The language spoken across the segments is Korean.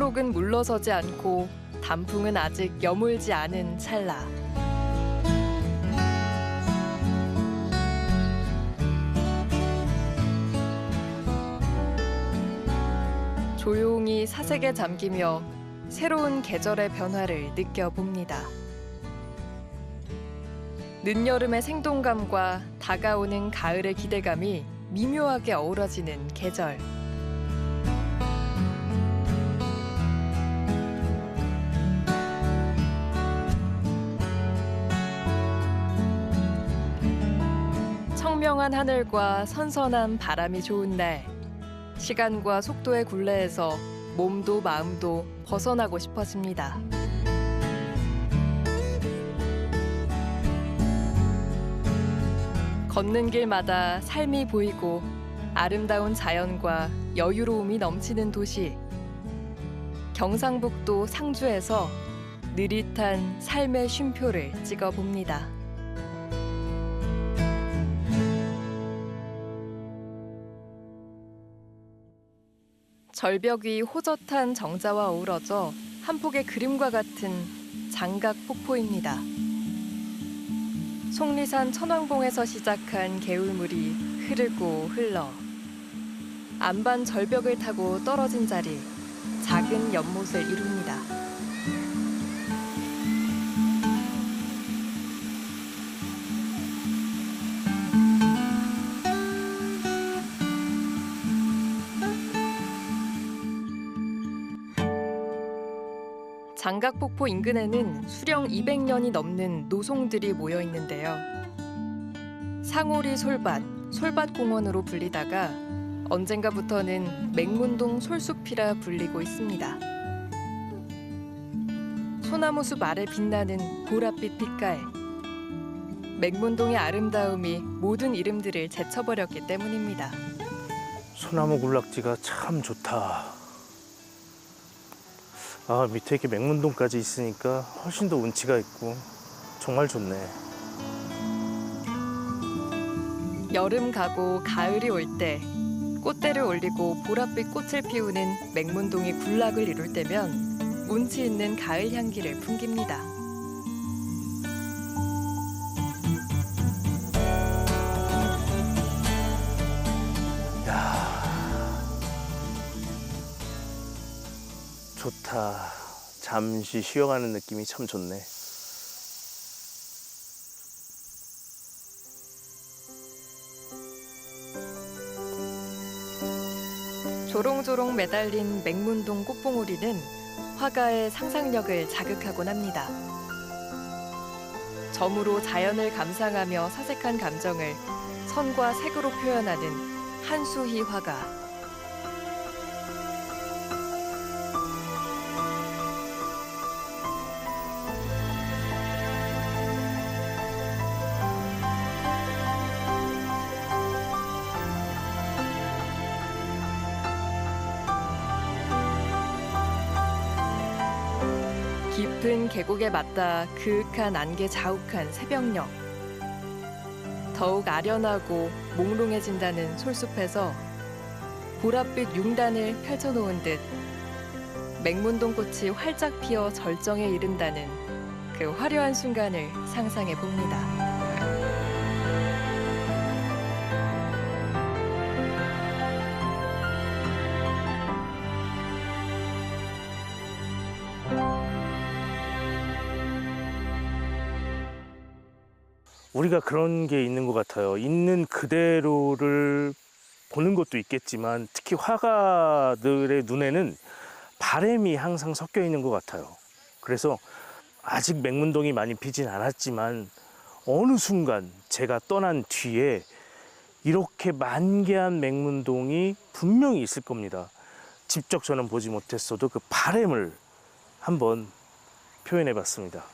초록은 물러서지 않고 단풍은 아직 여물지 않은 찰나. 조용히 사색에 잠기며 새로운 계절의 변화를 느껴봅니다. 늦여름의 생동감과 다가오는 가을의 기대감이 미묘하게 어우러지는 계절. 청명한 하늘과 선선한 바람이 좋은 날, 시간과 속도의 굴레에서 몸도 마음도 벗어나고 싶어집니다. 걷는 길마다 삶이 보이고 아름다운 자연과 여유로움이 넘치는 도시. 경상북도 상주에서 느릿한 삶의 쉼표를 찍어봅니다. 절벽 위 호젓한 정자와 어우러져 한 폭의 그림과 같은 장각폭포입니다. 속리산 천왕봉에서 시작한 개울물이 흐르고 흘러 안반 절벽을 타고 떨어진 자리, 작은 연못을 이룹니다. 장각폭포 인근에는 수령 200년이 넘는 노송들이 모여 있는데요. 상오리 솔밭, 솔밭공원으로 불리다가 언젠가부터는 맹문동 솔숲이라 불리고 있습니다. 소나무숲 아래 빛나는 보랏빛 빛깔. 맹문동의 아름다움이 모든 이름들을 제쳐버렸기 때문입니다. 소나무 군락지가 참 좋다. 아, 밑에 이렇게 맹문동까지 있으니까 훨씬 더 운치가 있고 정말 좋네. 여름 가고 가을이 올 때 꽃대를 올리고 보랏빛 꽃을 피우는 맹문동이 군락을 이룰 때면 운치 있는 가을 향기를 풍깁니다. 야, 좋다. 잠시 쉬어가는 느낌이 참 좋네. 조롱조롱 매달린 맹문동 꽃봉오리는 화가의 상상력을 자극하곤 합니다. 점으로 자연을 감상하며 사색한 감정을 선과 색으로 표현하는 한수희 화가. 깊은 계곡에 맞닿아 그윽한 안개 자욱한 새벽녘. 더욱 아련하고 몽롱해진다는 솔숲에서 보랏빛 융단을 펼쳐놓은 듯 맹문동 꽃이 활짝 피어 절정에 이른다는 그 화려한 순간을 상상해 봅니다. 우리가 그런 게 있는 것 같아요. 있는 그대로를 보는 것도 있겠지만 특히 화가들의 눈에는 바람이 항상 섞여 있는 것 같아요. 그래서 아직 맹문동이 많이 피진 않았지만 어느 순간 제가 떠난 뒤에 이렇게 만개한 맹문동이 분명히 있을 겁니다. 직접 저는 보지 못했어도 그 바람을 한번 표현해 봤습니다.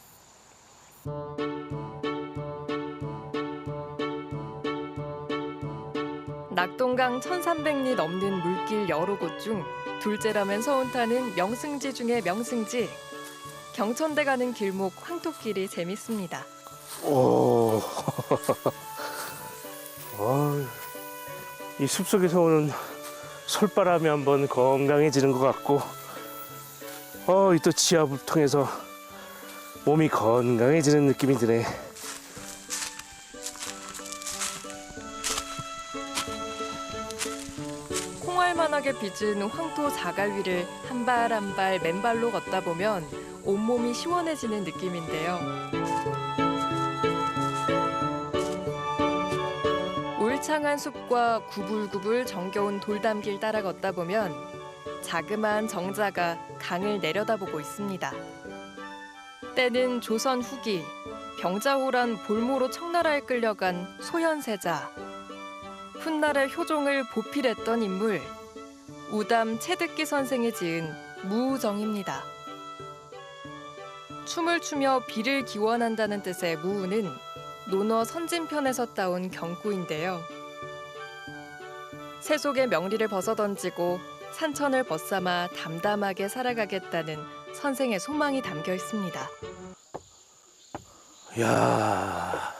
낙동강 1300리 넘는 물길 여러 곳 중 둘째라면 서운타는 명승지 중의 명승지. 경천대 가는 길목 황토길이 재밌습니다. 오, 이 숲속에서 오는 솔바람이 한번 건강해지는 것 같고 이 또 지압을 통해서 몸이 건강해지는 느낌이 드네. 콩알만하게 빚은 황토 자갈 위를 한 발 한 발 맨발로 걷다 보면 온몸이 시원해지는 느낌인데요. 울창한 숲과 구불구불 정겨운 돌담길 따라 걷다 보면 자그마한 정자가 강을 내려다보고 있습니다. 때는 조선 후기 병자호란 볼모로 청나라에 끌려간 소현세자. 훗날의 효종을 보필했던 인물 우담 채득기 선생이 지은 무우정입니다. 춤을 추며 비를 기원한다는 뜻의 무우는 논어 선진편에서 따온 경구인데요. 세속의 명리를 벗어던지고 산천을 벗삼아 담담하게 살아가겠다는 선생의 소망이 담겨 있습니다. 이야,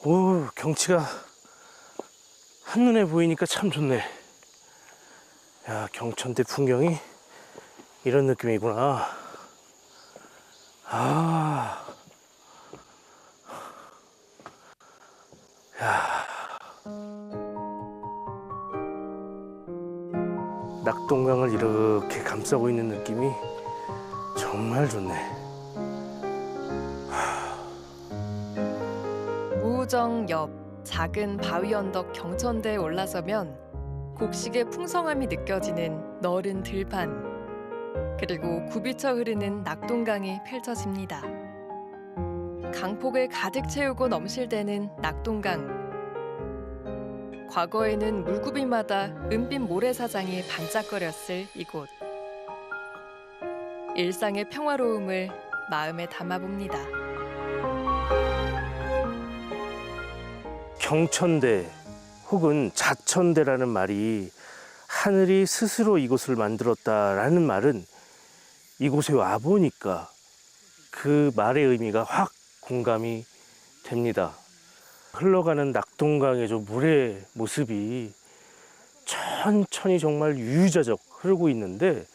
오, 경치가 한눈에 보이니까 참 좋네. 야, 경천대 풍경이 이런 느낌이구나. 아, 야, 낙동강을 이렇게 감싸고 있는 느낌이 정말 좋네. 무우정 옆 작은 바위 언덕 경천대에 올라서면 곡식의 풍성함이 느껴지는 너른 들판 그리고 굽이쳐 흐르는 낙동강이 펼쳐집니다. 강폭을 가득 채우고 넘실대는 낙동강. 과거에는 물구비마다 은빛 모래사장이 반짝거렸을 이곳. 일상의 평화로움을 마음에 담아봅니다. 경천대 혹은 자천대라는 말이 하늘이 스스로 이곳을 만들었다라는 말은 이곳에 와보니까 그 말의 의미가 확 공감이 됩니다. 흘러가는 낙동강의 저 물의 모습이 천천히 정말 유유자적 흐르고 있는데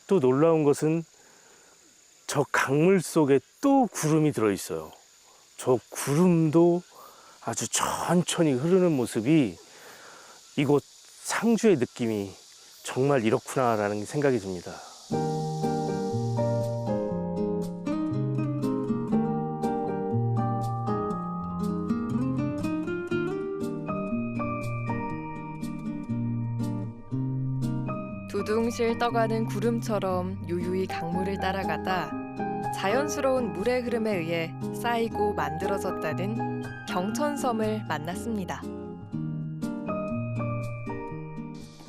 또 놀라운 것은 저 강물 속에 또 구름이 들어있어요. 저 구름도 아주 천천히 흐르는 모습이 이곳 상주의 느낌이 정말 이렇구나라는 생각이 듭니다. 두둥실 떠가는 구름처럼 유유히 강물을 따라가다 자연스러운 물의 흐름에 의해 쌓이고 만들어졌다는 경천섬을 만났습니다.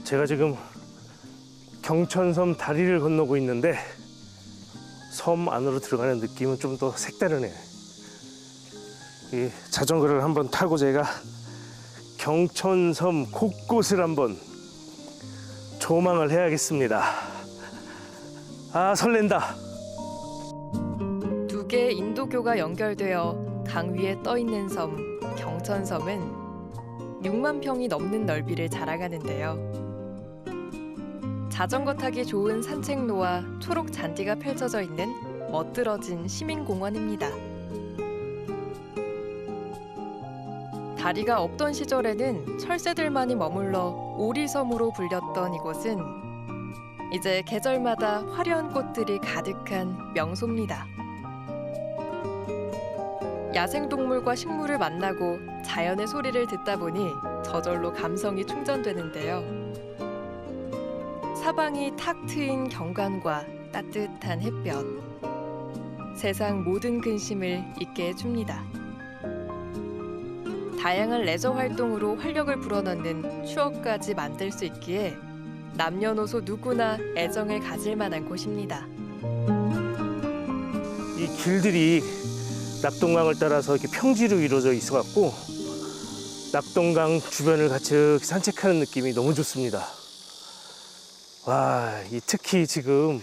제가 지금 경천섬 다리를 건너고 있는데 섬 안으로 들어가는 느낌은 좀 더 색다르네요. 이 자전거를 한번 타고 제가 경천섬 곳곳을 한번 조망을 해야겠습니다. 아, 설렌다. 두 개의 인도교가 연결되어 강 위에 떠 있는 섬 경천섬은 6만 평이 넘는 넓이를 자랑하는데요. 자전거 타기 좋은 산책로와 초록 잔디가 펼쳐져 있는 멋들어진 시민공원입니다. 다리가 없던 시절에는 철새들만이 머물러 오리섬으로 불렸던 이곳은 이제 계절마다 화려한 꽃들이 가득한 명소입니다. 야생동물과 식물을 만나고 자연의 소리를 듣다 보니 저절로 감성이 충전되는데요. 사방이 탁 트인 경관과 따뜻한 햇볕, 세상 모든 근심을 잊게 해줍니다. 다양한 레저 활동으로 활력을 불어넣는 추억까지 만들 수 있기에 남녀노소 누구나 애정을 가질 만한 곳입니다. 이 길들이 낙동강을 따라서 이렇게 평지로 이루어져 있어갖고 낙동강 주변을 같이 산책하는 느낌이 너무 좋습니다. 와, 특히 지금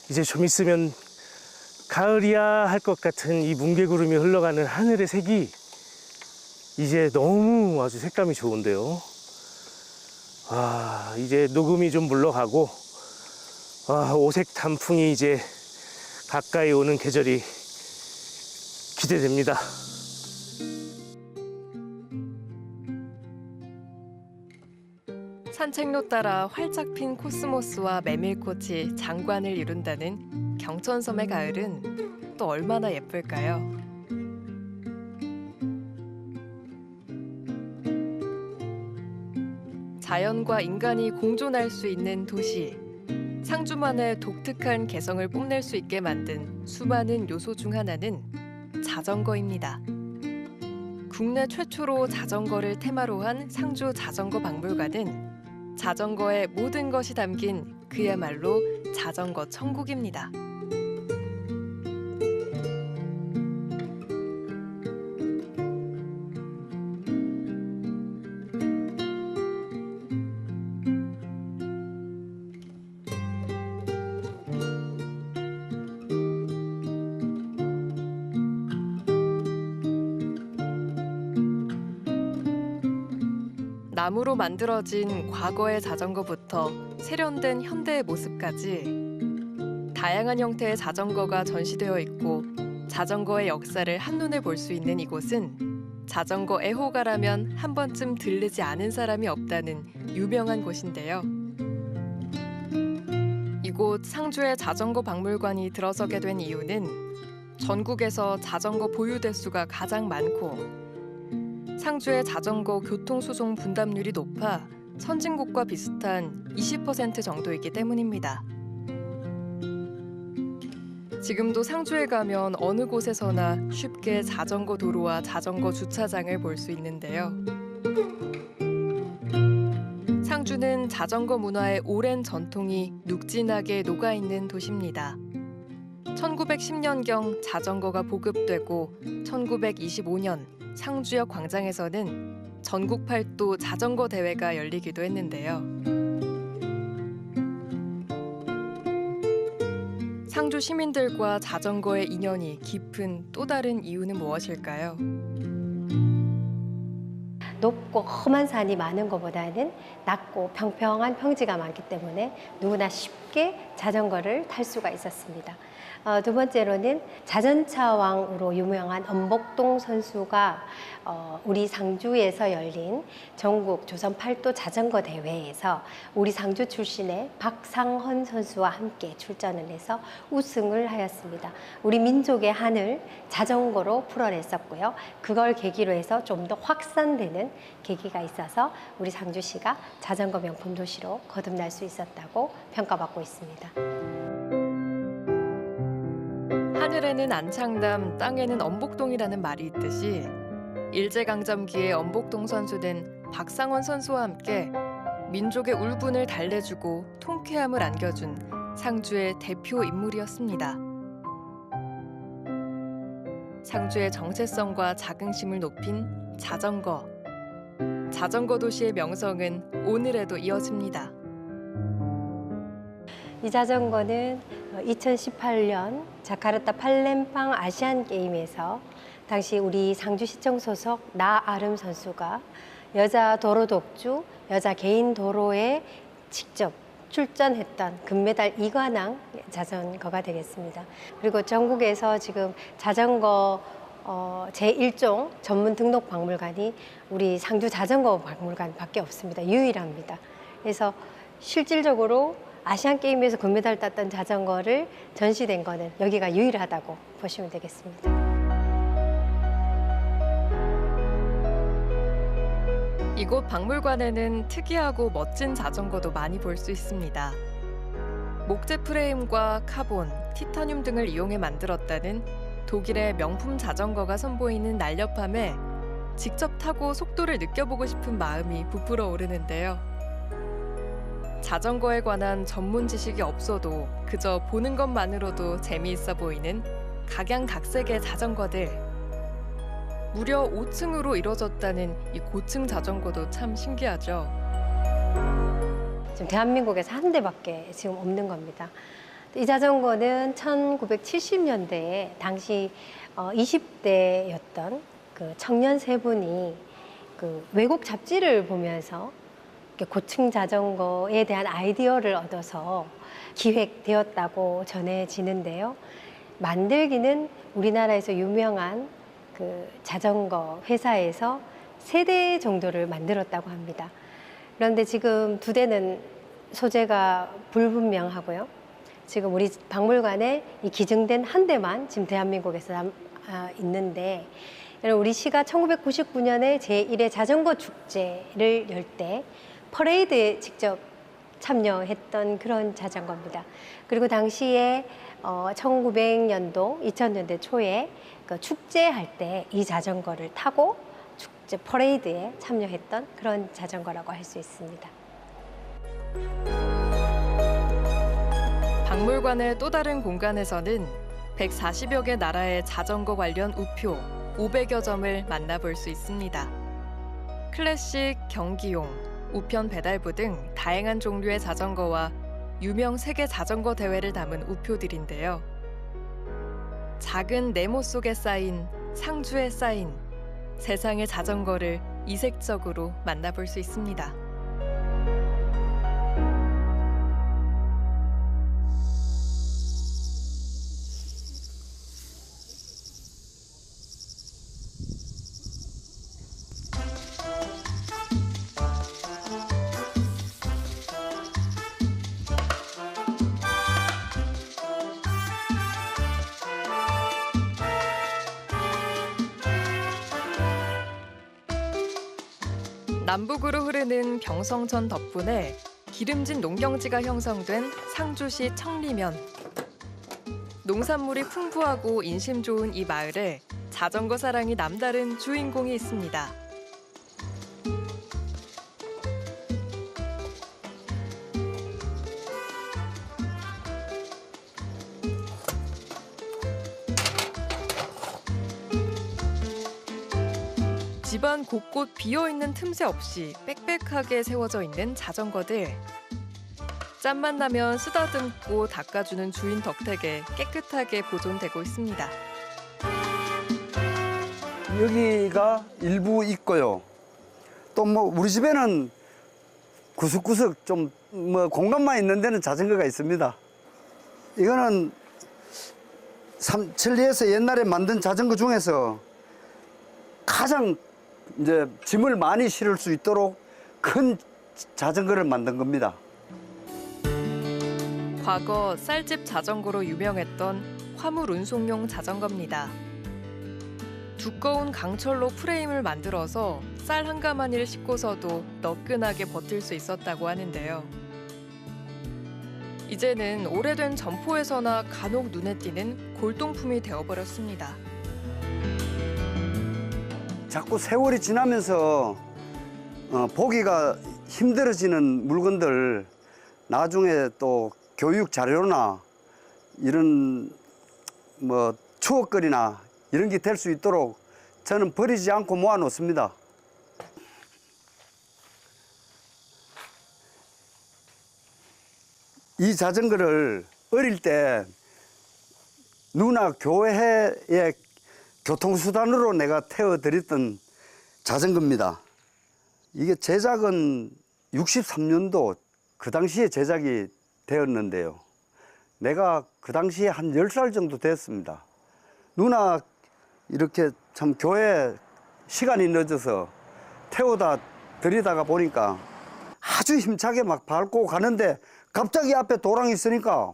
이제 좀 있으면 가을이야 할 것 같은 이 뭉게구름이 흘러가는 하늘의 색이 이제 너무 아주 색감이 좋은데요. 이제 녹음이 좀 물러가고 오색 단풍이 이제 가까이 오는 계절이 기대됩니다. 산책로 따라 활짝 핀 코스모스와 메밀꽃이 장관을 이룬다는 경천섬의 가을은 또 얼마나 예쁠까요? 자연과 인간이 공존할 수 있는 도시. 상주만의 독특한 개성을 뽐낼 수 있게 만든 수많은 요소 중 하나는 자전거입니다. 국내 최초로 자전거를 테마로 한 상주 자전거 박물관은 자전거의 모든 것이 담긴 그야말로 자전거 천국입니다. 나무로 만들어진 과거의 자전거부터 세련된 현대의 모습까지 다양한 형태의 자전거가 전시되어 있고 자전거의 역사를 한눈에 볼 수 있는 이곳은 자전거 애호가라면 한 번쯤 들르지 않은 사람이 없다는 유명한 곳인데요. 이곳 상주의 자전거 박물관이 들어서게 된 이유는 전국에서 자전거 보유 대수가 가장 많고 상주의 자전거 교통수송 분담률이 높아 선진국과 비슷한 20% 정도이기 때문입니다. 지금도 상주에 가면 어느 곳에서나 쉽게 자전거 도로와 자전거 주차장을 볼 수 있는데요. 상주는 자전거 문화의 오랜 전통이 눅진하게 녹아있는 도시입니다. 1910년경 자전거가 보급되고 1925년 상주역 광장에서는 전국 팔도 자전거 대회가 열리기도 했는데요. 상주 시민들과 자전거의 인연이 깊은 또 다른 이유는 무엇일까요? 높고 험한 산이 많은 것보다는 낮고 평평한 평지가 많기 때문에 누구나 쉽게 자전거를 탈 수가 있었습니다. 두 번째로는 자전차왕으로 유명한 엄복동 선수가 우리 상주에서 열린 전국 조선 팔도 자전거 대회에서 우리 상주 출신의 박상헌 선수와 함께 출전을 해서 우승을 하였습니다. 우리 민족의 한을 자전거로 풀어냈었고요. 그걸 계기로 해서 좀 더 확산되는 계기가 있어서 우리 상주시가 자전거 명품 도시로 거듭날 수 있었다고 평가받고 있습니다. 하늘에는 안창담, 땅에는 엄복동이라는 말이 있듯이 일제강점기에 엄복동 선수는 박상원 선수와 함께 민족의 울분을 달래주고 통쾌함을 안겨준 상주의 대표 인물이었습니다. 상주의 정체성과 자긍심을 높인 자전거. 자전거 도시의 명성은 오늘에도 이어집니다. 이 자전거는 2018년 자카르타 팔렘팡 아시안 게임에서 당시 우리 상주시청 소속 나아름 선수가 여자 도로 독주, 여자 개인 도로에 직접 출전했던 금메달 2관왕 자전거가 되겠습니다. 그리고 전국에서 지금 자전거 제1종 전문 등록 박물관이 우리 상주 자전거 박물관밖에 없습니다. 유일합니다. 그래서 실질적으로 아시안 게임에서 금메달 땄던 자전거를 전시된 거는 여기가 유일하다고 보시면 되겠습니다. 이곳 박물관에는 특이하고 멋진 자전거도 많이 볼 수 있습니다. 목재 프레임과 카본, 티타늄 등을 이용해 만들었다는 독일의 명품 자전거가 선보이는 날렵함에 직접 타고 속도를 느껴보고 싶은 마음이 부풀어 오르는데요. 자전거에 관한 전문 지식이 없어도 그저 보는 것만으로도 재미있어 보이는 각양각색의 자전거들. 무려 5층으로 이뤄졌다는 이 고층 자전거도 참 신기하죠. 지금 대한민국에서 한 대밖에 지금 없는 겁니다. 이 자전거는 1970년대에 당시 20대였던 그 청년 세 분이 그 외국 잡지를 보면서 고층 자전거에 대한 아이디어를 얻어서 기획되었다고 전해지는데요. 만들기는 우리나라에서 유명한 그 자전거 회사에서 3대 정도를 만들었다고 합니다. 그런데 지금 2대는 소재가 불분명하고요. 지금 우리 박물관에 이 기증된 1대만 지금 대한민국에서 있는데, 우리 시가 1999년에 제1회 자전거 축제를 열 때 퍼레이드에 직접 참여했던 그런 자전거입니다. 그리고 당시에 1900년도, 2000년대 초에 그 축제할 때 이 자전거를 타고 축제 퍼레이드에 참여했던 그런 자전거라고 할 수 있습니다. 박물관의 또 다른 공간에서는 140여 개 나라의 자전거 관련 우표 500여 점을 만나볼 수 있습니다. 클래식, 경기용, 우편 배달부 등 다양한 종류의 자전거와 유명 세계 자전거 대회를 담은 우표들인데요. 작은 네모 속에 쌓인 상주에 쌓인 세상의 자전거를 이색적으로 만나볼 수 있습니다. 남북으로 흐르는 병성천 덕분에 기름진 농경지가 형성된 상주시 청리면. 농산물이 풍부하고 인심 좋은 이 마을에 자전거 사랑이 남다른 주인공이 있습니다. 집안 곳곳 비어있는 틈새 없이 빽빽하게 세워져 있는 자전거들. 짬만 나면 쓰다듬고 닦아주는 주인 덕택에 깨끗하게 보존되고 있습니다. 여기가 일부 있고요. 또 뭐 우리 집에는 구석구석 좀 뭐 공간만 있는 데는 자전거가 있습니다. 이거는 삼천리에서 옛날에 만든 자전거 중에서 가장 이제 짐을 많이 실을 수 있도록 큰 자전거를 만든 겁니다. 과거 쌀집 자전거로 유명했던 화물 운송용 자전거입니다. 두꺼운 강철로 프레임을 만들어서 쌀 한 가마니를 싣고서도 너끈하게 버틸 수 있었다고 하는데요. 이제는 오래된 점포에서나 간혹 눈에 띄는 골동품이 되어버렸습니다. 자꾸 세월이 지나면서 보기가 힘들어지는 물건들, 나중에 또 교육 자료나 이런 뭐 추억거리나 이런 게 될 수 있도록 저는 버리지 않고 모아 놓습니다. 이 자전거를 어릴 때 누나 교회에 교통수단으로 내가 태워드렸던 자전거입니다. 이게 제작은 63년도 그 당시에 제작이 되었는데요. 내가 그 당시에 한 10살 정도 됐습니다. 누나 이렇게 참 교회 시간이 늦어서 태워다 드리다가 보니까 아주 힘차게 막 밟고 가는데 갑자기 앞에 도랑이 있으니까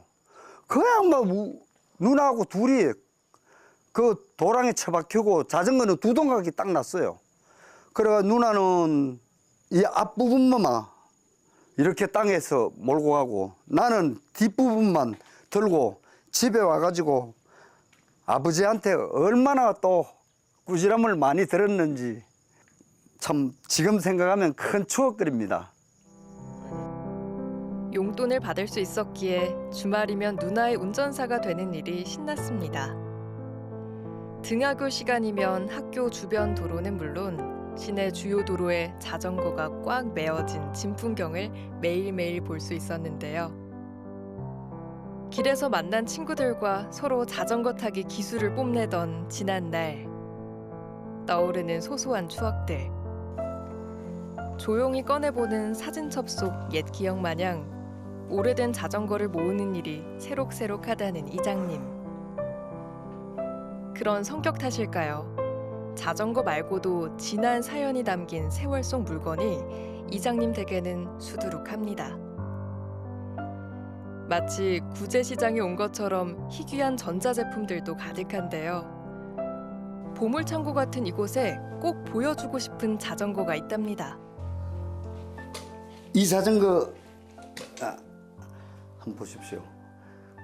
그냥 막 누나하고 둘이 그 도랑에 처박히고 자전거는 두 동각이 딱 났어요. 그래가 누나는 이 앞부분만 이렇게 땅에서 몰고 가고 나는 뒷부분만 들고 집에 와가지고 아버지한테 얼마나 또 꾸지람을 많이 들었는지 참 지금 생각하면 큰 추억거리입니다. 용돈을 받을 수 있었기에 주말이면 누나의 운전사가 되는 일이 신났습니다. 등하교 시간이면 학교 주변 도로는 물론 시내 주요 도로에 자전거가 꽉 메어진 진풍경을 매일매일 볼 수 있었는데요. 길에서 만난 친구들과 서로 자전거 타기 기술을 뽐내던 지난 날. 떠오르는 소소한 추억들. 조용히 꺼내보는 사진첩 속 옛 기억 마냥 오래된 자전거를 모으는 일이 새록새록하다는 이장님. 그런 성격 탓일까요? 자전거 말고도 진한 사연이 담긴 세월 속 물건이 이장님 댁에는 수두룩합니다. 마치 구제시장에 온 것처럼 희귀한 전자제품들도 가득한데요. 보물창고 같은 이곳에 꼭 보여주고 싶은 자전거가 있답니다. 이 자전거 한번 보십시오.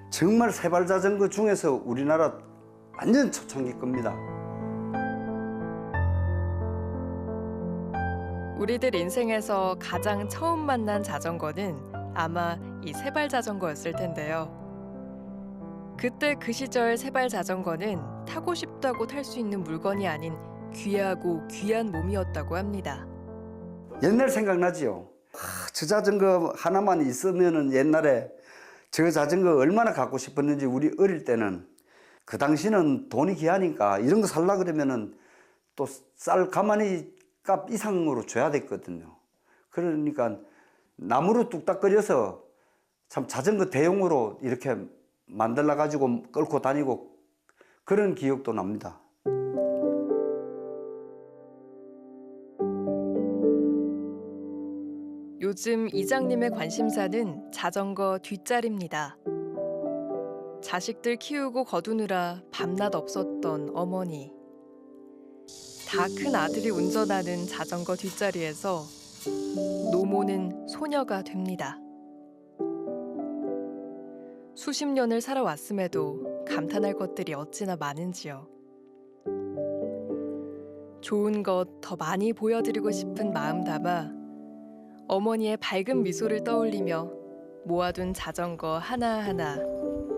정말 세발 자전거 중에서 우리나라 완전 초창기 겁니다. 우리들 인생에서 가장 처음 만난 자전거는 아마 이 세발 자전거였을 텐데요. 그때 그 시절 세발 자전거는 타고 싶다고 탈 수 있는 물건이 아닌 귀하고 귀한 몸이었다고 합니다. 옛날 생각나지요. 저 자전거 하나만 있으면은 옛날에 저 자전거 얼마나 갖고 싶었는지 우리 어릴 때는 그 당시는 돈이 귀하니까 이런 거 살라 그러면은 또 쌀 가마니 값 이상으로 줘야 됐거든요. 그러니까 나무로 뚝딱 끓여서 참 자전거 대용으로 이렇게 만들어 가지고 끌고 다니고 그런 기억도 납니다. 요즘 이장님의 관심사는 자전거 뒷자리입니다. 자식들 키우고 거두느라 밤낮 없었던 어머니. 다 큰 아들이 운전하는 자전거 뒷자리에서 노모는 소녀가 됩니다. 수십 년을 살아왔음에도 감탄할 것들이 어찌나 많은지요. 좋은 것 더 많이 보여드리고 싶은 마음 담아 어머니의 밝은 미소를 떠올리며 모아둔 자전거 하나하나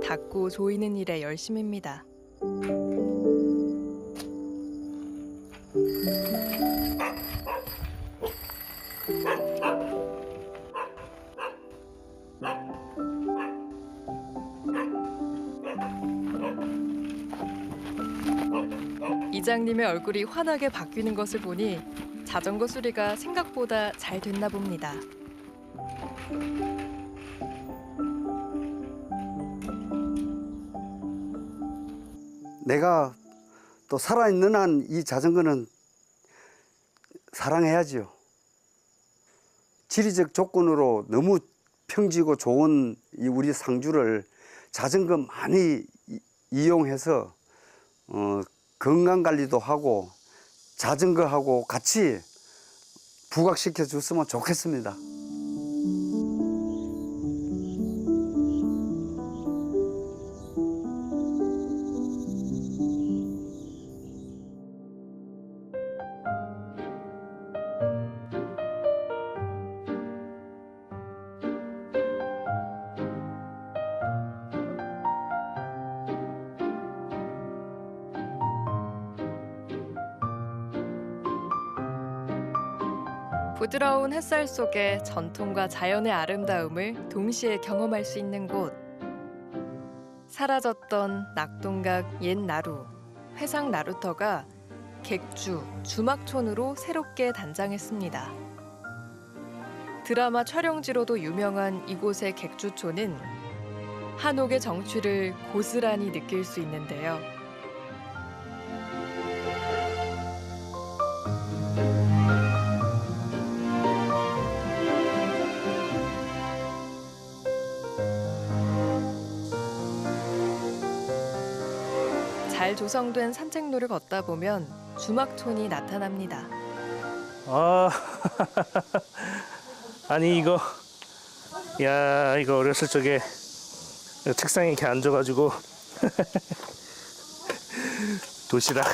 닦고 조이는 일에 열심입니다. 이장님의 얼굴이 환하게 바뀌는 것을 보니 자전거 수리가 생각보다 잘 됐나 봅니다. 내가 또 살아있는 한 이 자전거는 사랑해야지요. 지리적 조건으로 너무 평지고 좋은 이 우리 상주를 자전거 많이 이용해서 건강 관리도 하고 자전거하고 같이 부각시켜 줬으면 좋겠습니다. 부드러운 햇살 속에 전통과 자연의 아름다움을 동시에 경험할 수 있는 곳. 사라졌던 낙동강 옛 나루, 회상 나루터가 객주, 주막촌으로 새롭게 단장했습니다. 드라마 촬영지로도 유명한 이곳의 객주촌은 한옥의 정취를 고스란히 느낄 수 있는데요. 잘 조성된 산책로를 걷다 보면 주막촌이 나타납니다. 아, 아니 이거, 야 이거 어렸을 적에 책상에 이렇게 앉아가지고 도시락.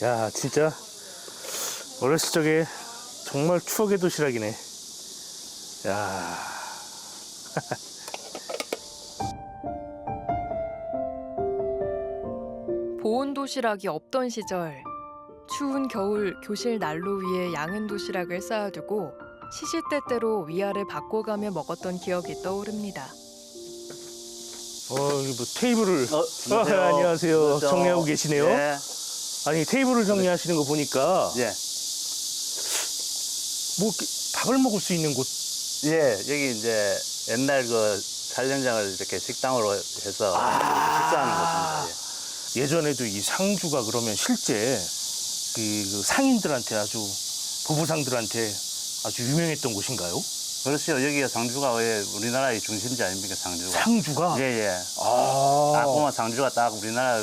야 진짜 어렸을 적에 정말 추억의 도시락이네. 야. 보온 도시락이 없던 시절, 추운 겨울 교실 난로 위에 양은 도시락을 쌓아두고 시시때때로 위아래 바꿔가며 먹었던 기억이 떠오릅니다. 여기 뭐 테이블을 안녕하세요. 안녕하세요. 안녕하세요. 정리하고 계시네요. 예. 아니 테이블을 정리하시는 거 보니까 예. 뭐 이렇게 밥을 먹을 수 있는 곳. 예, 여기 이제 옛날 그 촬영장을 이렇게 식당으로 해서 식사하는 곳입니다. 예. 예전에도 이 상주가 그러면 실제 그 상인들한테 아주 부부상들한테 아주 유명했던 곳인가요? 그렇죠. 여기가 상주가 왜 우리나라의 중심지 아닙니까, 상주가? 상주가? 예, 예. 아. 딱 보면 상주가 딱 우리나라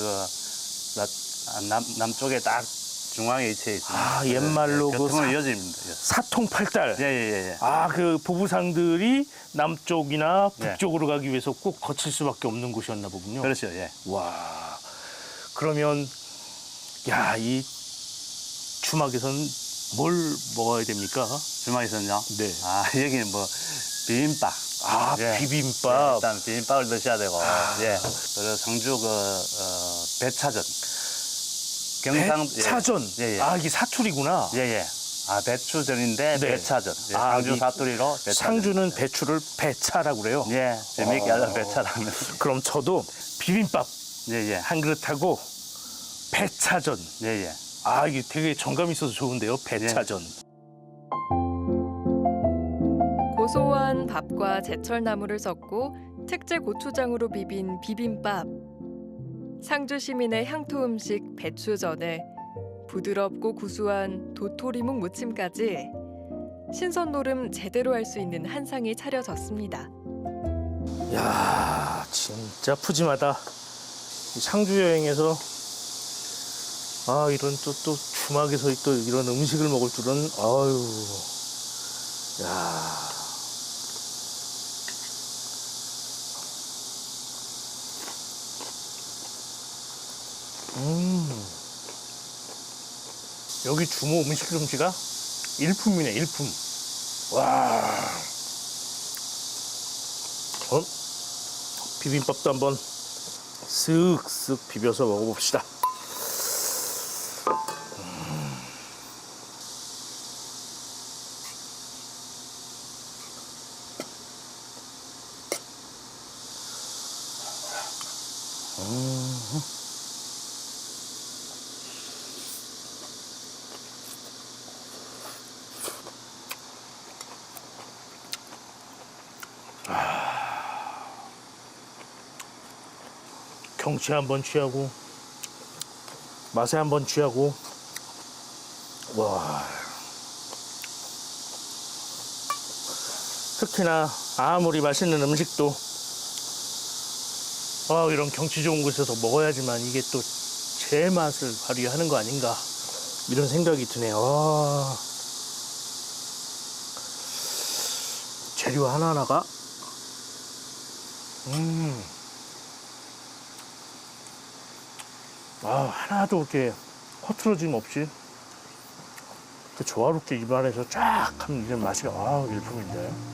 남쪽에 딱 중앙에 위치해 있습니다. 아, 옛말로 그 교통의 여지입니다. 예. 사통팔달. 예, 예, 예. 아, 그 부부상들이 남쪽이나 예. 북쪽으로 가기 위해서 꼭 거칠 수밖에 없는 곳이었나 보군요. 그렇죠. 예. 와. 그러면 야, 이 주막에선 뭘 먹어야 됩니까? 주말에서는요? 네. 아, 여기는 뭐 비빔밥. 아, 예. 비빔밥. 예, 일단 비빔밥을 드셔야 되고, 예. 그리고 상주 배차전. 배차전. 예, 예. 아, 이게 사투리구나. 예, 예. 아, 배추전인데 네. 배차전. 예, 아, 상주 이 사투리로 배차전. 상주는 배추를 배차라고 그래요. 예, 재미있게 하자, 배차라면. 그럼 저도 비빔밥 예, 예. 한 그릇하고 배차전. 예, 예. 아, 이게 되게 정감 있어서 좋은데요. 배차전. 고소한 밥과 제철나물을 섞고 특제 고추장으로 비빈 비빔밥. 상주 시민의 향토 음식 배추전에 부드럽고 구수한 도토리묵 무침까지 신선 노름 제대로 할 수 있는 한상이 차려졌습니다. 야, 진짜 푸짐하다. 이 상주 여행에서 아, 이런 또 주막에서 또 이런 음식을 먹을 줄은 아유. 야. 여기 주모 음식 솜씨가 일품이네, 일품. 와. 비빔밥도 한번 쓱쓱 비벼서 먹어봅시다. 경치 한번 취하고 맛에 한번 취하고 와. 특히나 아무리 맛있는 음식도 이런 경치 좋은 곳에서 먹어야지만 이게 또 제 맛을 발휘하는 거 아닌가 이런 생각이 드네요. 재료 하나하나가 하나도 이렇게 허트러짐 없이 이렇게 조화롭게 입안에서 쫙 하면 이런 맛이 일품인데.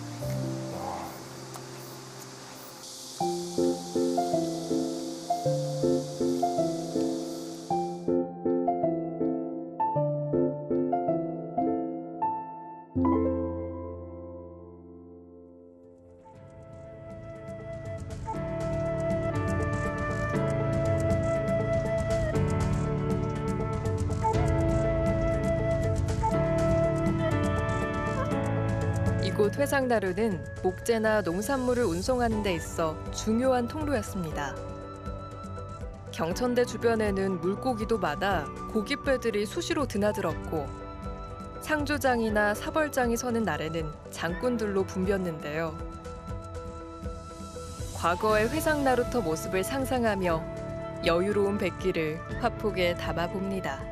이곳 회상나루는 목재나 농산물을 운송하는 데 있어 중요한 통로였습니다. 경천대 주변에는 물고기도 많아 고깃배들이 수시로 드나들었고 상주장이나 사벌장이 서는 날에는 장꾼들로 붐볐는데요. 과거의 회상나루터 모습을 상상하며 여유로운 백기를 화폭에 담아봅니다.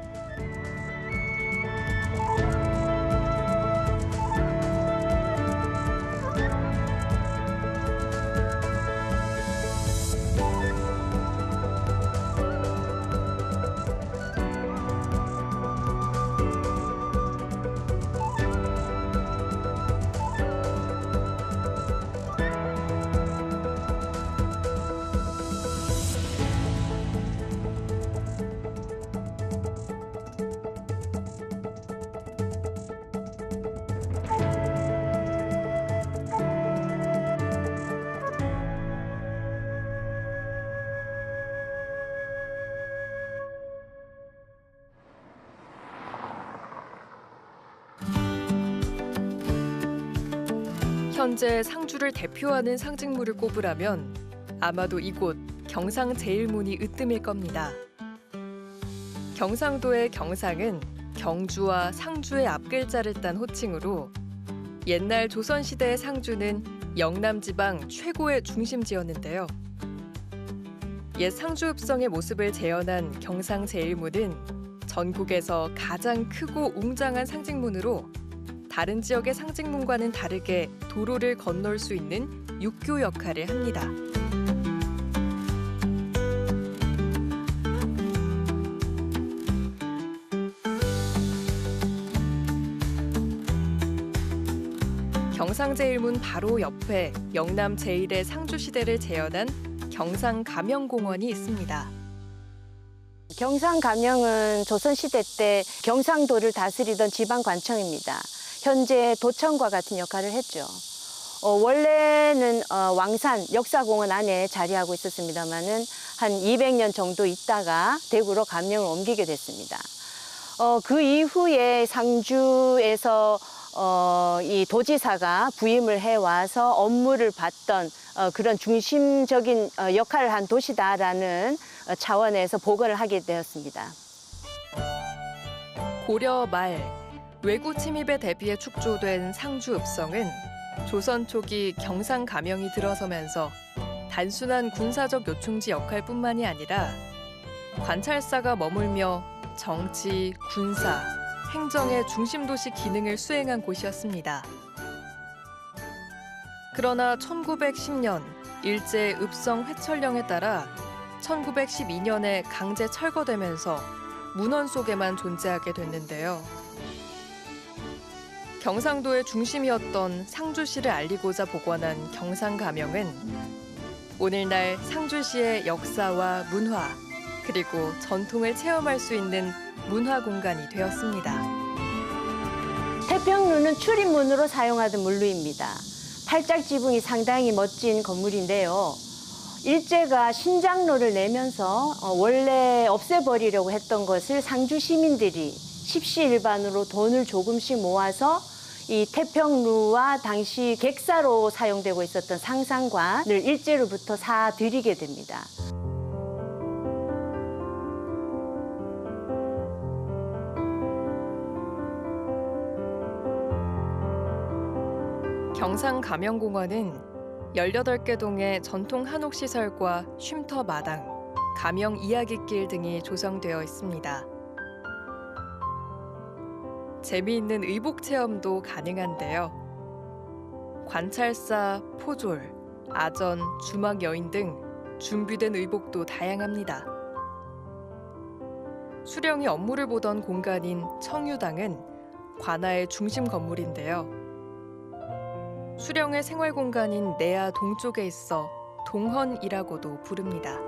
현재 상주를 대표하는 상징물을 꼽으라면 아마도 이곳 경상제일문이 으뜸일 겁니다. 경상도의 경상은 경주와 상주의 앞글자를 딴 호칭으로 옛날 조선시대의 상주는 영남지방 최고의 중심지였는데요. 옛 상주읍성의 모습을 재현한 경상제일문은 전국에서 가장 크고 웅장한 상징문으로 다른 지역의 상징문과는 다르게 도로를 건널 수 있는 육교 역할을 합니다. 경상제일문 바로 옆에 영남제일의 상주시대를 재현한 경상가명공원이 있습니다. 경상가명은 조선시대 때 경상도를 다스리던 지방관청입니다. 현재 도청과 같은 역할을 했죠. 원래는 왕산 역사공원 안에 자리하고 있었습니다마는 한 200년 정도 있다가 대구로 감령을 옮기게 됐습니다. 그 이후에 상주에서 이 도지사가 부임을 해와서 업무를 받던 그런 중심적인 역할을 한 도시다라는 차원에서 복원을 하게 되었습니다. 고려 말 외구 침입에 대비해 축조된 상주읍성은 조선 초기 경상가명이 들어서면서 단순한 군사적 요충지 역할뿐만이 아니라 관찰사가 머물며 정치, 군사, 행정의 중심도시 기능을 수행한 곳이었습니다. 그러나 1910년 일제 읍성 회철령에 따라 1912년에 강제 철거되면서 문헌 속에만 존재하게 됐는데요. 경상도의 중심이었던 상주시를 알리고자 복원한 경상가명은 오늘날 상주시의 역사와 문화, 그리고 전통을 체험할 수 있는 문화 공간이 되었습니다. 태평루는 출입문으로 사용하던 문루입니다. 팔짝 지붕이 상당히 멋진 건물인데요. 일제가 신장로를 내면서 원래 없애버리려고 했던 것을 상주 시민들이 십시일반으로 돈을 조금씩 모아서 이 태평루와 당시 객사로 사용되고 있었던 상상관을 일제로부터 사들이게 됩니다. 경상가명공원은 18개 동의 전통 한옥시설과 쉼터 마당, 가명 이야기길 등이 조성되어 있습니다. 재미있는 의복 체험도 가능한데요. 관찰사, 포졸, 아전, 주막 여인 등 준비된 의복도 다양합니다. 수령이 업무를 보던 공간인 청유당은 관아의 중심 건물인데요. 수령의 생활 공간인 내야 동쪽에 있어 동헌이라고도 부릅니다.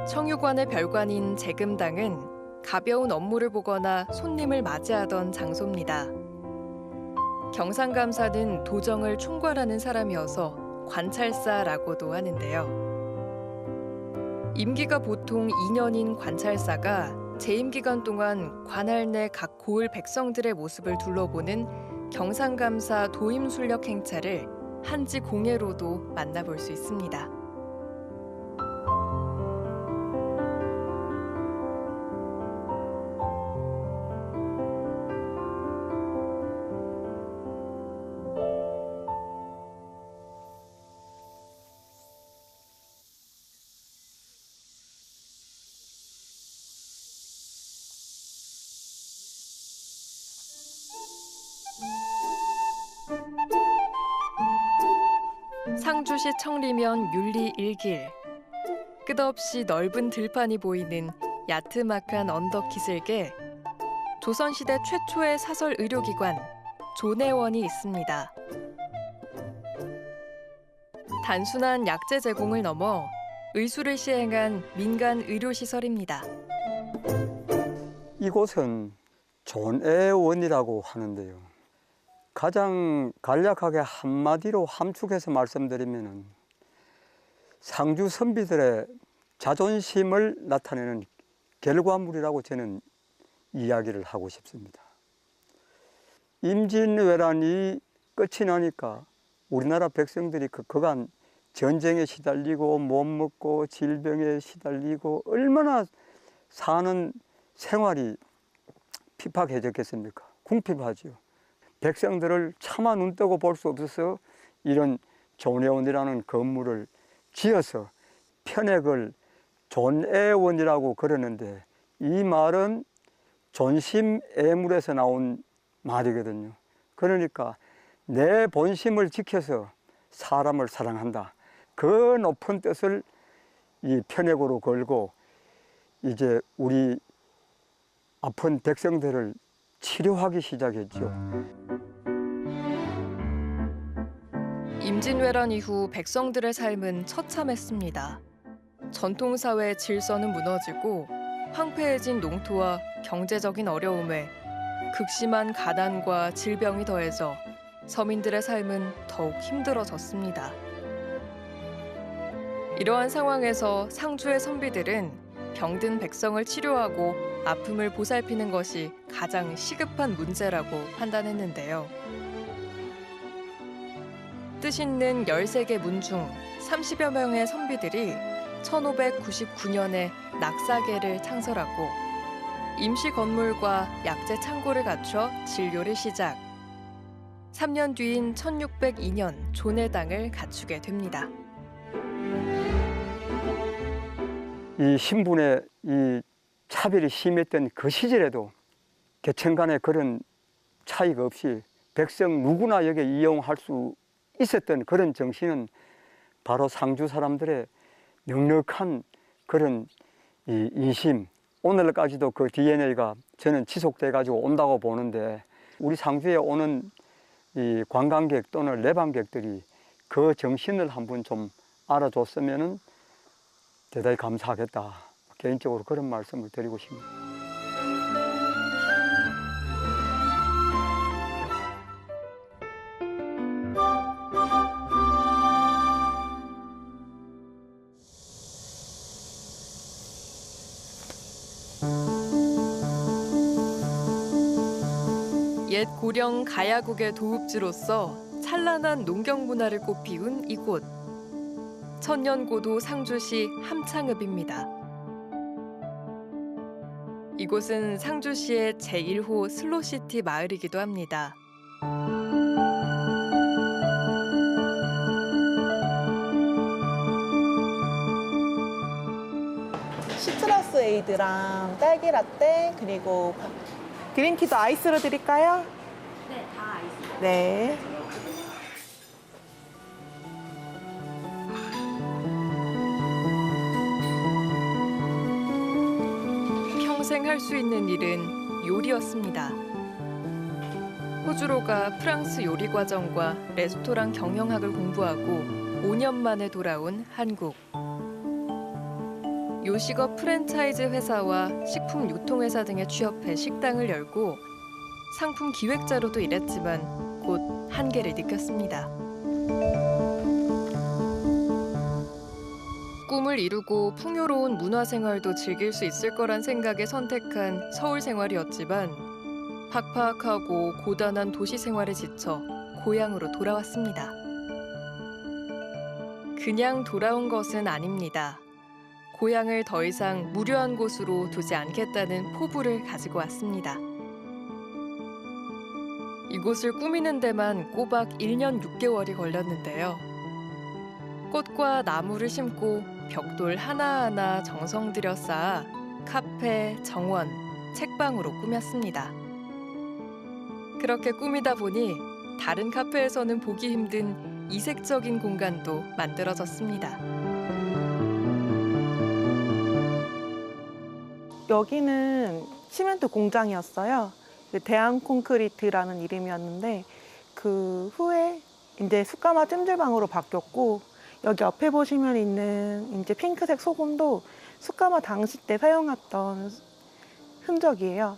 청유관의 별관인 재금당은 가벼운 업무를 보거나 손님을 맞이하던 장소입니다. 경상감사는 도정을 총괄하는 사람이어서 관찰사라고도 하는데요. 임기가 보통 2년인 관찰사가 재임 기간 동안 관할 내 각 고을 백성들의 모습을 둘러보는 경상감사 도임술력 행차를 한지 공예로도 만나볼 수 있습니다. 상주시 청리면 윤리 1길. 끝없이 넓은 들판이 보이는 야트막한 언덕 기슭에 조선시대 최초의 사설 의료기관 조내원이 있습니다. 단순한 약재 제공을 넘어 의술을 시행한 민간 의료시설입니다. 이곳은 조내원이라고 하는데요. 가장 간략하게 한마디로 함축해서 말씀드리면은 상주 선비들의 자존심을 나타내는 결과물이라고 저는 이야기를 하고 싶습니다. 임진왜란이 끝이 나니까 우리나라 백성들이 그간 전쟁에 시달리고 못 먹고 질병에 시달리고 얼마나 사는 생활이 핍박해졌겠습니까? 궁핍하죠. 백성들을 차마 눈 뜨고 볼 수 없어서 이런 존애원이라는 건물을 지어서 편액을 존애원이라고 그러는데 이 말은 존심애물에서 나온 말이거든요. 그러니까 내 본심을 지켜서 사람을 사랑한다. 그 높은 뜻을 이 편액으로 걸고 이제 우리 아픈 백성들을 치료하기 시작했죠. 임진왜란 이후 백성들의 삶은 처참했습니다. 전통사회 질서는 무너지고 황폐해진 농토와 경제적인 어려움에 극심한 가난과 질병이 더해져 서민들의 삶은 더욱 힘들어졌습니다. 이러한 상황에서 상주의 선비들은 병든 백성을 치료하고 아픔을 보살피는 것이 가장 시급한 문제라고 판단했는데요. 뜻있는 13개 문 중 30여 명의 선비들이 1599년에 낙사계를 창설하고 임시 건물과 약재 창고를 갖춰 진료를 시작. 3년 뒤인 1602년 존해당을 갖추게 됩니다. 이 신분의 이 차별이 심했던 그 시절에도 계층 간에 그런 차이가 없이 백성 누구나 여기 이용할 수 있었던 그런 정신은 바로 상주 사람들의 넉넉한 그런 이 인심, 오늘까지도 그 DNA가 저는 지속돼 가지고 온다고 보는데 우리 상주에 오는 이 관광객 또는 내방객들이 그 정신을 한번 좀 알아줬으면은 대단히 감사하겠다. 개인적으로 그런 말씀을 드리고 싶습니다. 옛 고령 가야국의 도읍지로서 찬란한 농경 문화를 꽃피운 이곳. 천년고도 상주시 함창읍입니다. 이곳은 상주시의 제1호 슬로시티 마을이기도 합니다. 시트러스 에이드랑 딸기 라떼 그리고 그린티도 아이스로 드릴까요? 네, 다 아이스. 네. 평생 할 수 있는 일은 요리였습니다. 호주로가 프랑스 요리 과정과 레스토랑 경영학을 공부하고 5년 만에 돌아온 한국. 요식업 프랜차이즈 회사와 식품 유통회사 등에 취업해 식당을 열고 상품 기획자로도 일했지만 곧 한계를 느꼈습니다. 꿈을 이루고 풍요로운 문화생활도 즐길 수 있을 거란 생각에 선택한 서울 생활이었지만 팍팍하고 고단한 도시 생활에 지쳐 고향으로 돌아왔습니다. 그냥 돌아온 것은 아닙니다. 고향을 더 이상 무료한 곳으로 두지 않겠다는 포부를 가지고 왔습니다. 이곳을 꾸미는 데만 꼬박 1년 6개월이 걸렸는데요. 꽃과 나무를 심고 벽돌 하나하나 정성 들여 쌓아 카페, 정원, 책방으로 꾸몄습니다. 그렇게 꾸미다 보니 다른 카페에서는 보기 힘든 이색적인 공간도 만들어졌습니다. 여기는 시멘트 공장이었어요. 대한콘크리트라는 이름이었는데 그 후에 이제 숯가마 찜질방으로 바뀌었고 여기 옆에 보시면 있는 이제 핑크색 소금도 숯가마 당시 때 사용했던 흔적이에요.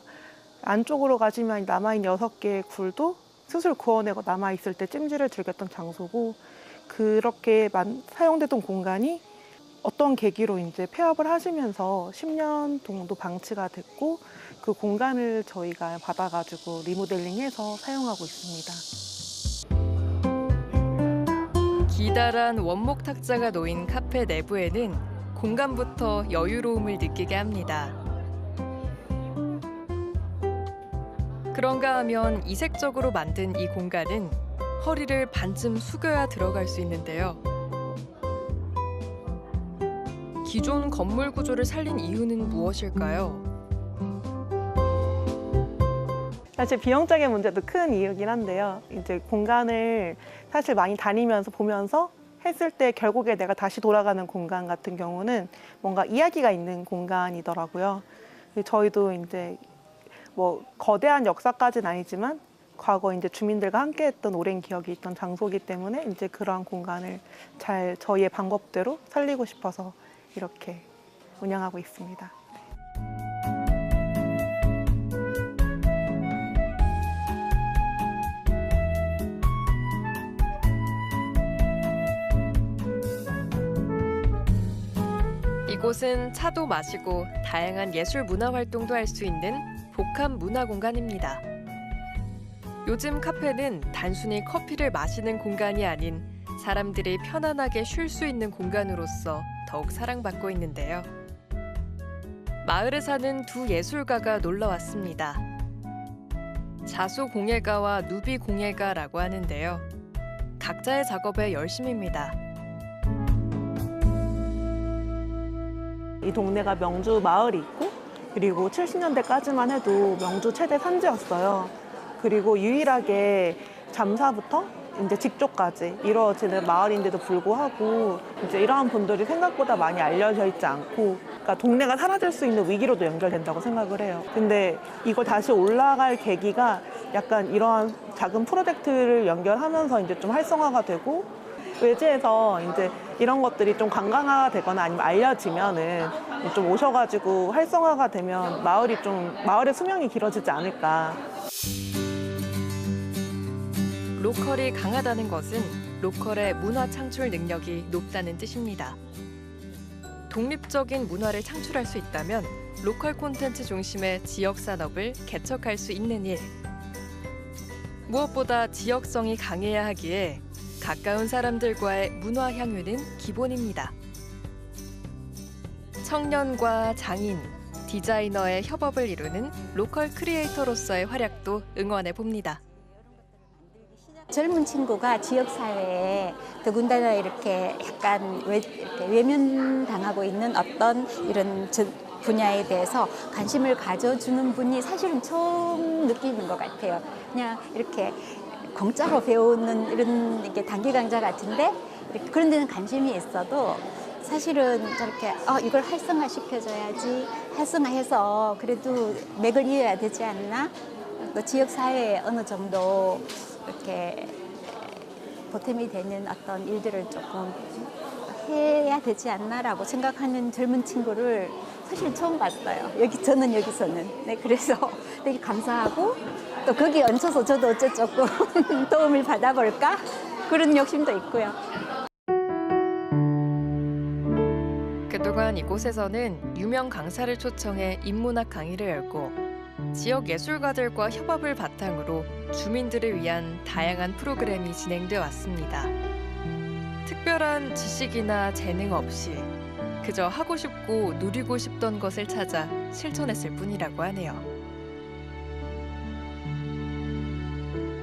안쪽으로 가시면 남아있는 6개의 굴도 수술 구워내고 남아있을 때 찜질을 즐겼던 장소고, 그렇게 사용되던 공간이 어떤 계기로 이제 폐업을 하시면서 10년 정도 방치가 됐고, 그 공간을 저희가 받아가지고 리모델링해서 사용하고 있습니다. 기다란 원목 탁자가 놓인 카페 내부에는 공간부터 여유로움을 느끼게 합니다. 그런가 하면 이색적으로 만든 이 공간은 허리를 반쯤 숙여야 들어갈 수 있는데요. 기존 건물 구조를 살린 이유는 무엇일까요? 사실 비용적인 문제도 큰 이유긴 한데요. 이제 공간을 사실 많이 다니면서 보면서 했을 때 결국에 내가 다시 돌아가는 공간 같은 경우는 뭔가 이야기가 있는 공간이더라고요. 저희도 이제 뭐 거대한 역사까지는 아니지만 과거 이제 주민들과 함께했던 오랜 기억이 있던 장소이기 때문에 이제 그러한 공간을 잘 저희의 방법대로 살리고 싶어서 이렇게 운영하고 있습니다. 이곳은 차도 마시고 다양한 예술 문화 활동도 할 수 있는 복합 문화 공간입니다. 요즘 카페는 단순히 커피를 마시는 공간이 아닌 사람들이 편안하게 쉴 수 있는 공간으로서 더욱 사랑받고 있는데요. 마을에 사는 두 예술가가 놀러 왔습니다. 자수공예가와 누비공예가라고 하는데요. 각자의 작업에 열심입니다. 이 동네가 명주 마을이 있고, 그리고 70년대까지만 해도 명주 최대 산지였어요. 그리고 유일하게 잠사부터 이제 직조까지 이루어지는 마을인데도 불구하고 이제 이러한 분들이 생각보다 많이 알려져 있지 않고, 그러니까 동네가 사라질 수 있는 위기로도 연결된다고 생각을 해요. 근데 이걸 다시 올라갈 계기가 약간 이러한 작은 프로젝트를 연결하면서 이제 좀 활성화가 되고, 외지에서 이제 이런 것들이 좀 관광화가 되거나 아니면 알려지면은 좀 오셔가지고 활성화가 되면 마을의 수명이 길어지지 않을까. 로컬이 강하다는 것은 로컬의 문화 창출 능력이 높다는 뜻입니다. 독립적인 문화를 창출할 수 있다면 로컬 콘텐츠 중심의 지역 산업을 개척할 수 있는 일. 무엇보다 지역성이 강해야 하기에 가까운 사람들과의 문화 향유는 기본입니다. 청년과 장인, 디자이너의 협업을 이루는 로컬 크리에이터로서의 활약도 응원해 봅니다. 젊은 친구가 지역사회에 더군다나 이렇게 약간 외면당하고 있는 어떤 이런 분야에 대해서 관심을 가져주는 분이 사실은 처음 느끼는 것 같아요. 그냥 이렇게 공짜로 배우는 이런 이게 단기 강좌 같은데 이렇게 그런 데는 관심이 있어도 사실은 저렇게 이걸 활성화시켜줘야지, 활성화해서 그래도 맥을 이어야 되지 않나? 또 지역사회에 어느 정도 이렇게 보탬이 되는 어떤 일들을 조금 해야 되지 않나라고 생각하는 젊은 친구를 사실 처음 봤어요. 저는 여기서는. 네, 그래서 되게 감사하고 또 거기 얹혀서 저도 어째 조금 도움을 받아볼까? 그런 욕심도 있고요. 그동안 이곳에서는 유명 강사를 초청해 인문학 강의를 열고 지역 예술가들과 협업을 바탕으로 주민들을 위한 다양한 프로그램이 진행돼 왔습니다. 특별한 지식이나 재능 없이 그저 하고 싶고 누리고 싶던 것을 찾아 실천했을 뿐이라고 하네요.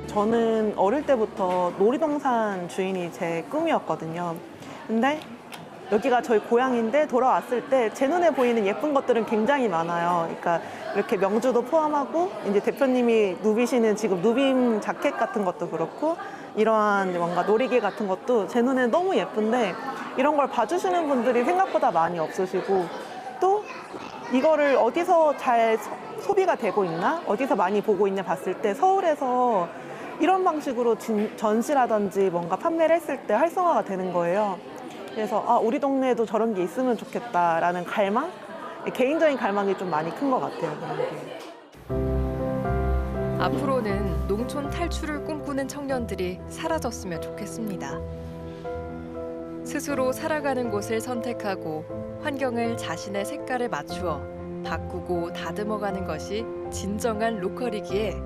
저는 어릴 때부터 놀이동산 주인이 제 꿈이었거든요. 근데 여기가 저희 고향인데 돌아왔을 때 제 눈에 보이는 예쁜 것들은 굉장히 많아요. 그러니까 이렇게 명주도 포함하고 이제 대표님이 누비시는 지금 누빔 자켓 같은 것도 그렇고 이러한 뭔가 놀이기 같은 것도 제 눈에 너무 예쁜데 이런 걸 봐주시는 분들이 생각보다 많이 없으시고 또 이거를 어디서 잘 소비가 되고 있나? 어디서 많이 보고 있냐 봤을 때 서울에서 이런 방식으로 전시라든지 뭔가 판매를 했을 때 활성화가 되는 거예요. 그래서 우리 동네에도 저런 게 있으면 좋겠다라는 갈망? 개인적인 갈망이 좀 많이 큰 것 같아요. 그런 게. 앞으로는 농촌 탈출을 꿈꾸는 청년들이 사라졌으면 좋겠습니다. 스스로 살아가는 곳을 선택하고 환경을 자신의 색깔에 맞추어 바꾸고 다듬어가는 것이 진정한 로컬이기에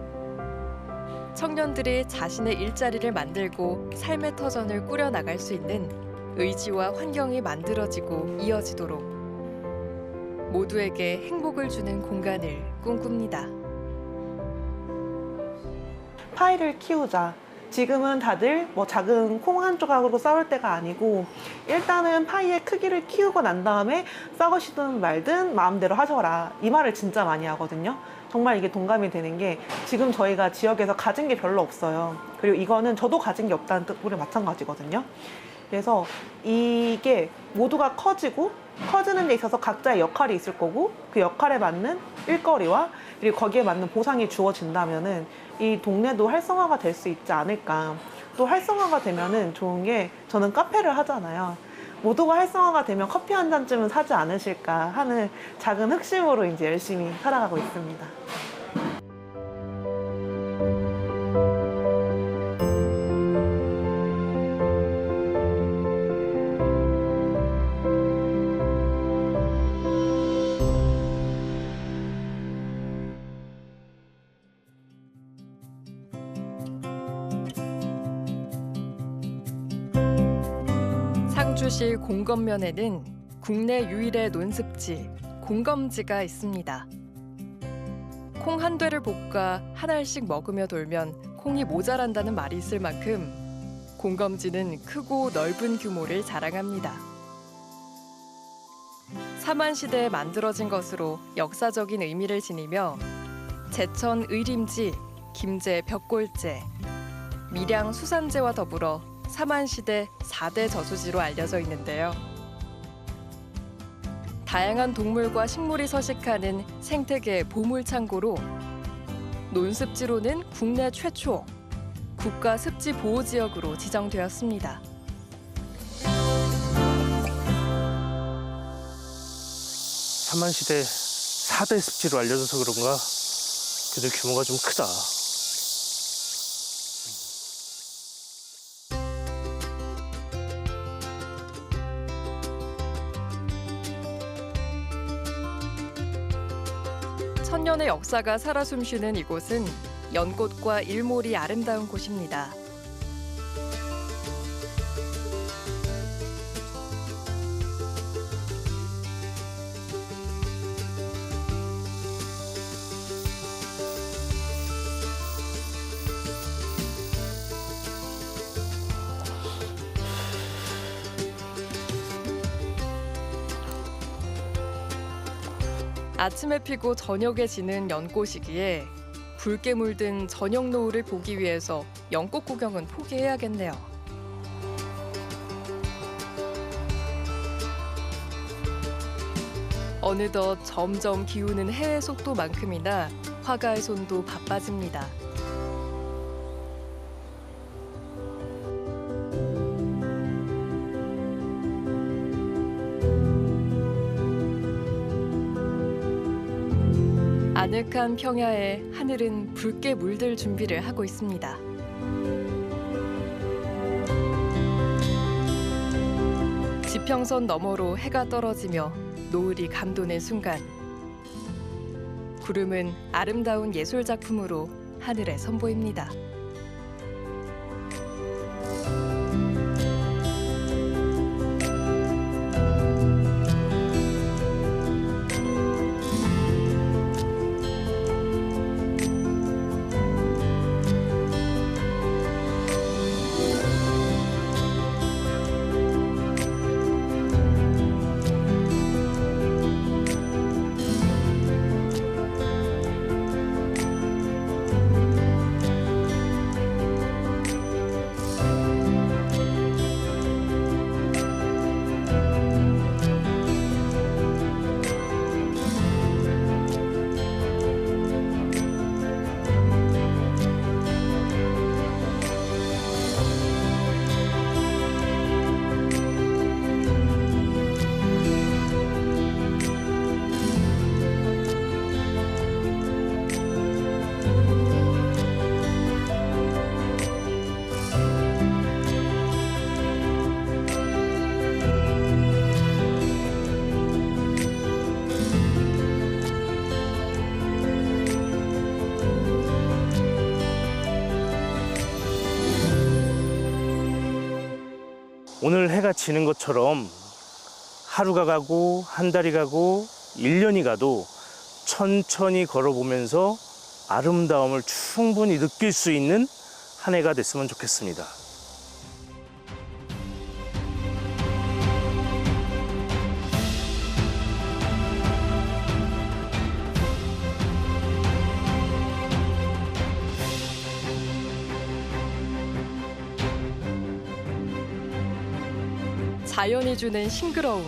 청년들이 자신의 일자리를 만들고 삶의 터전을 꾸려나갈 수 있는 의지와 환경이 만들어지고 이어지도록 모두에게 행복을 주는 공간을 꿈꿉니다. 파이를 키우자. 지금은 다들 뭐 작은 콩 한 조각으로 싸울 때가 아니고 일단은 파이의 크기를 키우고 난 다음에 싸우시든 말든 마음대로 하셔라. 이 말을 진짜 많이 하거든요. 정말 이게 동감이 되는 게 지금 저희가 지역에서 가진 게 별로 없어요. 그리고 이거는 저도 가진 게 없다는 뜻으로 마찬가지거든요. 그래서 이게 모두가 커지고 커지는 데 있어서 각자의 역할이 있을 거고 그 역할에 맞는 일거리와 그리고 거기에 맞는 보상이 주어진다면은 이 동네도 활성화가 될 수 있지 않을까. 또 활성화가 되면은 좋은 게 저는 카페를 하잖아요. 모두가 활성화가 되면 커피 한 잔쯤은 사지 않으실까 하는 작은 흑심으로 이제 열심히 살아가고 있습니다. 상주시 공검면에는 국내 유일의 논습지, 공검지가 있습니다. 콩 한 되를 볶아 한 알씩 먹으며 돌면 콩이 모자란다는 말이 있을 만큼 공검지는 크고 넓은 규모를 자랑합니다. 사만시대에 만들어진 것으로 역사적인 의미를 지니며 제천 의림지, 김제 벽골제, 밀양 수산제와 더불어 사만시대 4대 저수지로 알려져 있는데요. 다양한 동물과 식물이 서식하는 생태계 보물창고로 논습지로는 국내 최초 국가습지보호지역으로 지정되었습니다. 사만시대 4대 습지로 알려져서 그런가 그래도 규모가 좀 크다. 천년의 역사가 살아 숨쉬는 이곳은 연꽃과 일몰이 아름다운 곳입니다. 아침에 피고 저녁에 지는 연꽃이기에 붉게 물든 저녁 노을을 보기 위해서 연꽃 구경은 포기해야겠네요. 어느덧 점점 기우는 해의 속도만큼이나 화가의 손도 바빠집니다. 아늑한 평야에 하늘은 붉게 물들 준비를 하고 있습니다. 지평선 너머로 해가 떨어지며 노을이 감도는 순간 구름은 아름다운 예술 작품으로 하늘에 선보입니다. 오늘 해가 지는 것처럼 하루가 가고 한 달이 가고 1년이 가도 천천히 걸어보면서 아름다움을 충분히 느낄 수 있는 한 해가 됐으면 좋겠습니다. 자연이 주는 싱그러움,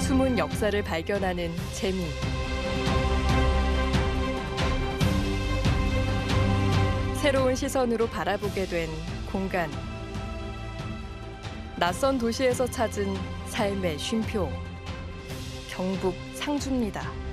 숨은 역사를 발견하는 재미, 새로운 시선으로 바라보게 된 공간, 낯선 도시에서 찾은 삶의 쉼표, 경북 상주입니다.